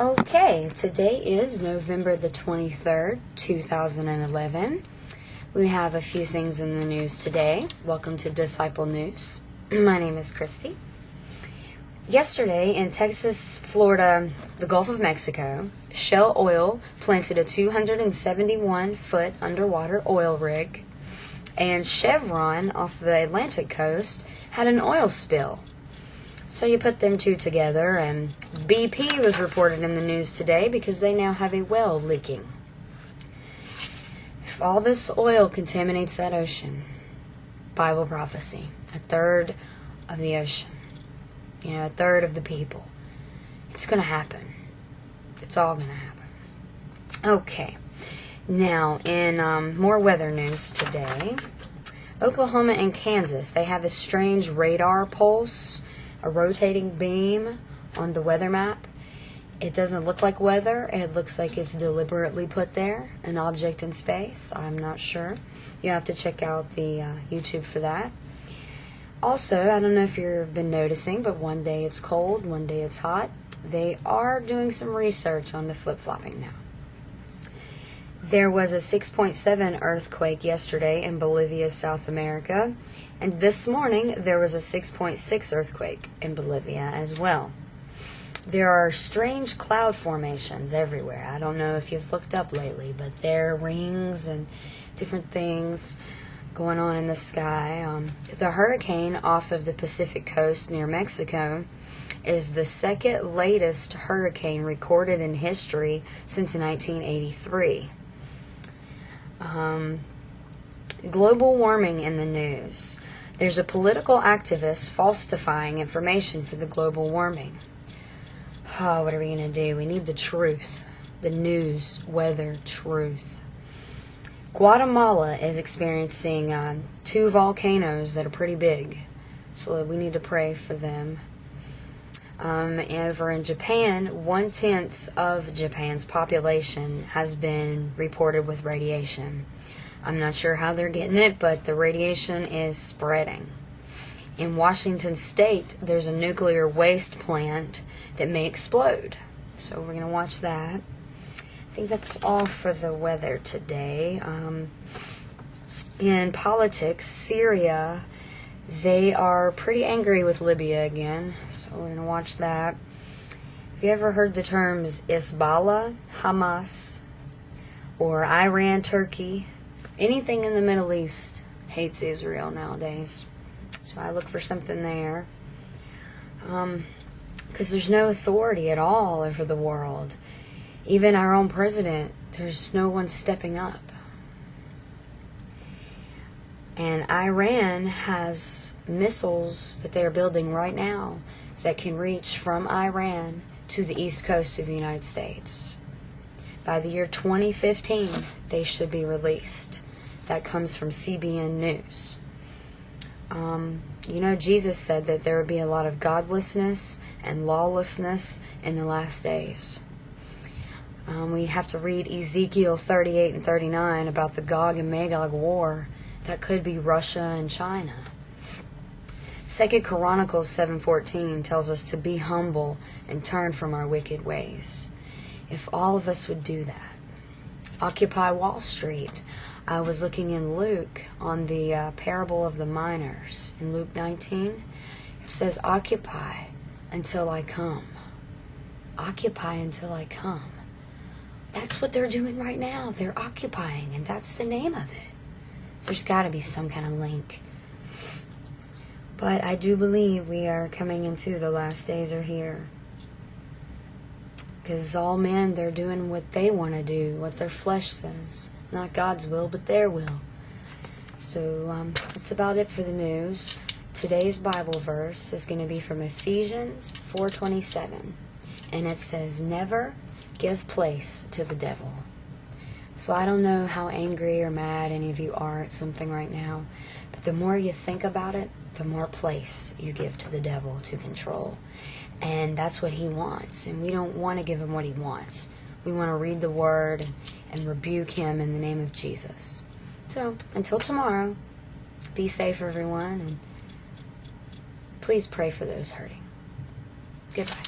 Okay, today is November the 23rd, 2011. We have a few things in the news today. Welcome to Disciple News. My name is Christy. Yesterday in Texas, Florida, the Gulf of Mexico, Shell Oil planted a 271-foot underwater oil rig, and Chevron off the Atlantic coast had an oil spill. So you put them two together, and BP was reported in the news today because they now have a well leaking. If all this oil contaminates that ocean, Bible prophecy, a third of the ocean, a third of the people, it's going to happen. It's all going to happen. Okay, now in more weather news today, Oklahoma and Kansas, they have a strange radar pulse, a rotating beam on the weather map. It doesn't look like weather. It looks like it's deliberately put there, an object in space. I'm not sure. You have to check out the YouTube for that. Also, I don't know if you've been noticing, but one day it's cold, one day it's hot. They are doing some research on the flip-flopping now. There was a 6.7 earthquake yesterday in Bolivia, South America. And this morning, there was a 6.6 earthquake in Bolivia as well. There are strange cloud formations everywhere. I don't know if you've looked up lately, but there are rings and different things going on in the sky. The hurricane off of the Pacific coast near Mexico is the second latest hurricane recorded in history since 1983. Global warming in the news. There's a political activist falsifying information for the global warming. Oh, what are we going to do? We need the truth. The news, weather, truth. Guatemala is experiencing two volcanoes that are pretty big, so we need to pray for them. Over in Japan, 1/10 of Japan's population has been reported with radiation. I'm not sure how they're getting it, but the radiation is spreading. In Washington State, there's a nuclear waste plant that may explode. So we're going to watch that. I think that's all for the weather today. In politics, Syria, they are pretty angry with Libya again. So we're going to watch that. Have you ever heard the terms Hezbollah, Hamas, or Iran, Turkey? Anything in the Middle East hates Israel nowadays. So I look for something there. Because there's no authority at all over the world. Even our own president, there's no one stepping up. And Iran has missiles that they're building right now that can reach from Iran to the east coast of the United States. By the year 2015, they should be released. That comes from CBN News. Jesus said that there would be a lot of godlessness and lawlessness in the last days. We have to read Ezekiel 38 and 39 about the Gog and Magog war. That could be Russia and China. 2 Chronicles 7:14 tells us to be humble and turn from our wicked ways. If all of us would do that. Occupy Wall Street. I was looking in Luke on the parable of the miners. In Luke 19, it says, occupy until I come. Occupy until I come. That's what they're doing right now. They're occupying, and that's the name of it. So there's got to be some kind of link. But I do believe we are coming into the last days are here. Because all men, they're doing what they want to do, what their flesh says. Not God's will, but their will. So that's about it for the news. Today's Bible verse is going to be from Ephesians 4:27. And it says, never give place to the devil. So I don't know how angry or mad any of you are at something right now. But the more you think about it, the more place you give to the devil to control. And that's what he wants. And we don't want to give him what he wants. We want to read the word and rebuke him in the name of Jesus. So, until tomorrow, be safe, everyone, and please pray for those hurting. Goodbye.